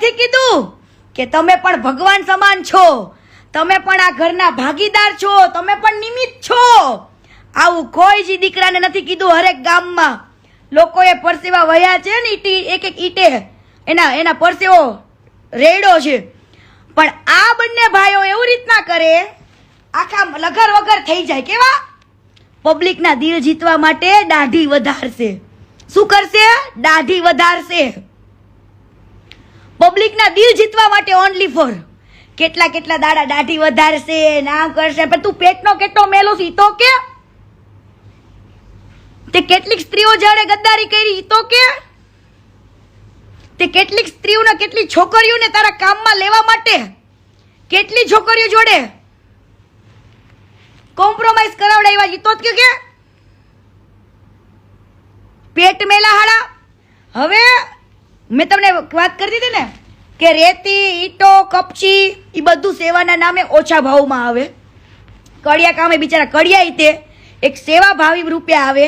નથી કીધું કે તમે પણ ભગવાન સમાન છો, તમે પણ આ ઘરના ભાગીદાર છો, તમે પણ નિમિત્ત છો. આવું કોઈ જ દીકરાને નથી કીધું. હરેક ગામમાં લોકોએ પરસેવા વહ્યા છે ને, એક એક ઈટે એના પરસેવો રેડો છે. પણ આ બંને ભાઈઓ એવું રીતના કરે, આખા લગર વગર થઈ જાય. કેવા? પબ્લિકના દિલ જીતવા માટે દાઢી વધારશે. શું કરશે? દાઢી વધારશે. પબ્લિકના દિલ જીતવા માટે ઓનલી ફોર કેટલા દાડા દાઢી વધારશે, નામ કરશે. પણ તું પેટનો કેટલો મેલો છે તો કે, તે કેટલીક સ્ત્રીઓ જાણે ગદ્દારી કરી તો કે, તે કેટલીક સ્ત્રીઓને કેટલી છોકરીઓને તારા કામમાં લેવા માટે કેટલી છોકરીઓ જોડે કોમ્પ્રોમાઇઝ કરાવડાવ્યા તો કે પેટ મેલા હાડા. હવે મેં તમને વાત કરી દીધી ને કે રેતી, ઈટો, કપચી એ બધું સેવાના નામે ઓછા ભાવમાં આવે. કડિયા કામે બિચારા કડિયા તે એક સેવા ભાવી રૂપિયા આવે.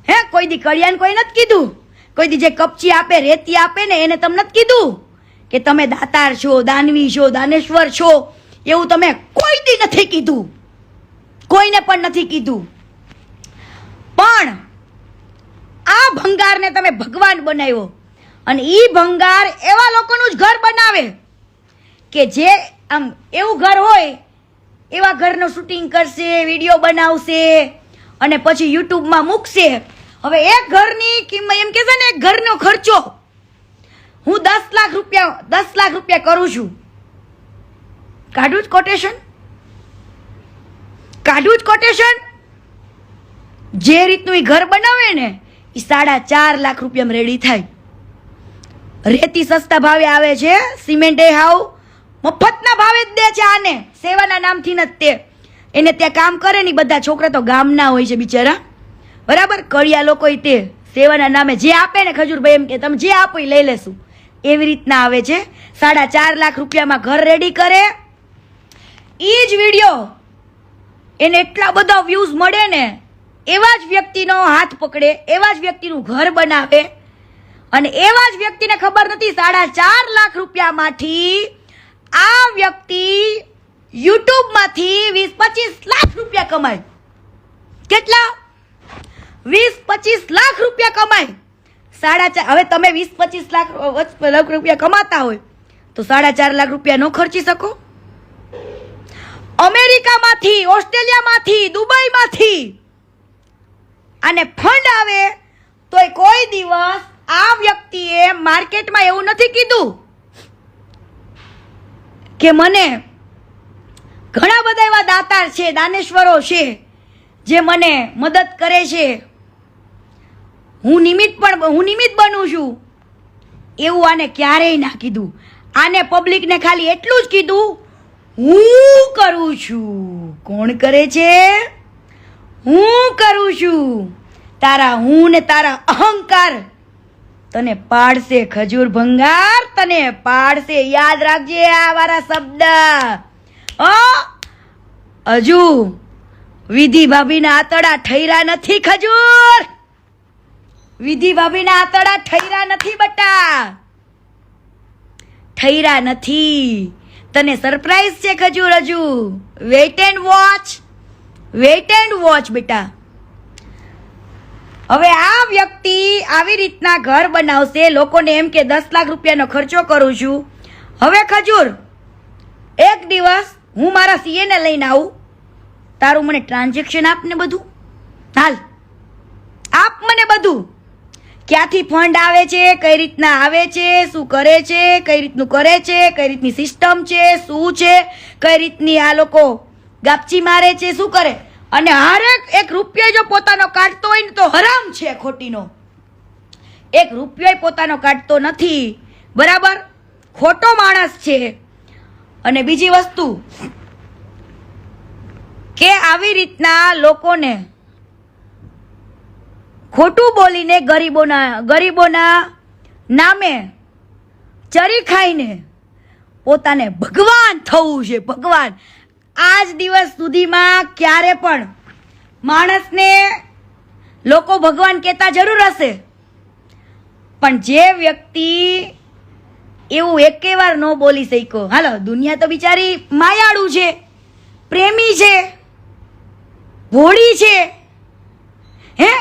હે, કોઈ દી કડિયાને કોઈ નથી કીધું. કોઈ દી જે કપચી આપે, રેતી આપે ને એને તમને નથી કીધું કે તમે દાતાર છો, દાનવી છો, દાનેશ્વર છો. એવું તમે કોઈ દી નથી કીધું, કોઈને પણ નથી કીધું. પણ આ ભંગારને તમે ભગવાન બનાવ્યો અને ઈ ભંગાર એવા લોકોનું જ ઘર બનાવે કે જે આમ એવું ઘર હોય એવા ઘરનું શૂટિંગ કરશે, વિડીયો બનાવશે અને પછી યુટ્યુબમાં મૂકશે. હવે એક ઘરની કિંમત એમ કે છે ને, એક ઘરનો ખર્ચો હું 10 લાખ રૂપિયા કરું છું. કાઢું જ કોટેશન. જે રીતનું એ ઘર બનાવે ને એ 4.5 લાખ રૂપિયામાં રેડી થાય. રેતી સસ્તા ભાવે આવે છે, સિમેન્ટ એ હાવ મફતના ભાવે જ દે છે. આને સેવાના નામથી નથી. તે એને ત્યાં કામ કરે ને બધા છોકરા તો ગામના હોય છે બિચારા, બરાબર. કડિયા લોકો તે સેવાના નામે જે આપે ને, ખજૂરભાઈ એમ કે તમે જે આપો એ લઈ લેશું, એવી રીતના આવે છે. 4.5 લાખ રૂપિયામાં ઘર રેડી કરે. એ જ વિડીયો એને એટલા બધા વ્યૂઝ મળે ને, એવા જ વ્યક્તિનો હાથ પકડે, એવા જ વ્યક્તિનું ઘર બનાવે અને એવા જ વ્યક્તિને ખબર નથી 4.5 લાખ રૂપિયામાંથી આ વ્યક્તિ યુટ્યુબમાંથી 20-25 લાખ રૂપિયા કમાય. કેટલા? 20-25 લાખ રૂપિયા કમાય. 4.5. હવે તમે 20-25 લાખ રૂપિયા કમાતા હોય તો 4.5 લાખ રૂપિયા ન ખર્ચી શકો? અમેરિકામાંથી, ઓસ્ટ્રેલિયામાંથી, દુબઈમાંથી આને ફંડ આવે તોય કોઈ દિવસ આ વ્યક્તિએ માર્કેટમાં એવું નથી કીધું કે મને ઘણા બધા એવા દાતાર છે, દાનેશ્વરો છે જે મને મદદ કરે છે, હું નિમિત્ત બનું છું. એવું આને ક્યારેય ના કીધું. આને પબ્લિકને ખાલી એટલું જ કીધું, હું કરું છું. કોણ કરે છે? હું કરું છું. તારા હું ને તારા અહંકાર તને પાડશે ખજૂર ભંગાર, તને પાડશે. યાદ રાખજે આ મારા શબ્દ. હજુ વિધિ ભાભીના આતડા ઠૈરા નથી ખજૂર. વિધિ ભાભીના આતડા ઠૈરા નથી બટા, ઠૈરા નથી. તને સરપ્રાઈઝ છે ખજૂર. હજુ વેઇટ એન્ડ વોચ બેટા. હવે આ વ્યક્તિ આવી રીતના ઘર બનાવશે, લોકોને એમ કે 10 લાખ રૂપિયાનો ખર્ચો કરું છું. હવે ખજૂર, એક દિવસ હું મારા સીએ ને લઈને આવું, તારું મને ટ્રાન્ઝેક્શન આપ ને બધું. હાલ આપ મને બધું, ક્યાંથી ફંડ આવે છે, કઈ રીતના આવે છે, શું કરે છે, કઈ રીતનું કરે છે, કઈ રીતની સિસ્ટમ છે, શું છે, કઈ રીતની આ લોકો ગાપચી મારે છે, શું કરે. અને હરેક એક રૂપિયો જો પોતાનો કાઢતો હોય ને તો હરામ છે ખોટીનો. એક રૂપિયો પોતાનો કાઢતો નથી, બરાબર, ખોટો માણસ છે. અને બીજી વસ્તુ કે આવી રીતના લોકોને ખોટું બોલીને ગરીબોના નામે ચરી ખાઈને પોતાને ભગવાન થવું છે. ભગવાન આજ દિવસ સુધીમાં ક્યારે પણ માણસને લોકો ભગવાન કહેતા જરૂર હશે, પણ જે વ્યક્તિ એવું એકે વાર ન બોલી શક્યો. હાલો, દુનિયા તો બિચારી માયાળુ છે, પ્રેમી છે, ભોળી છે, હે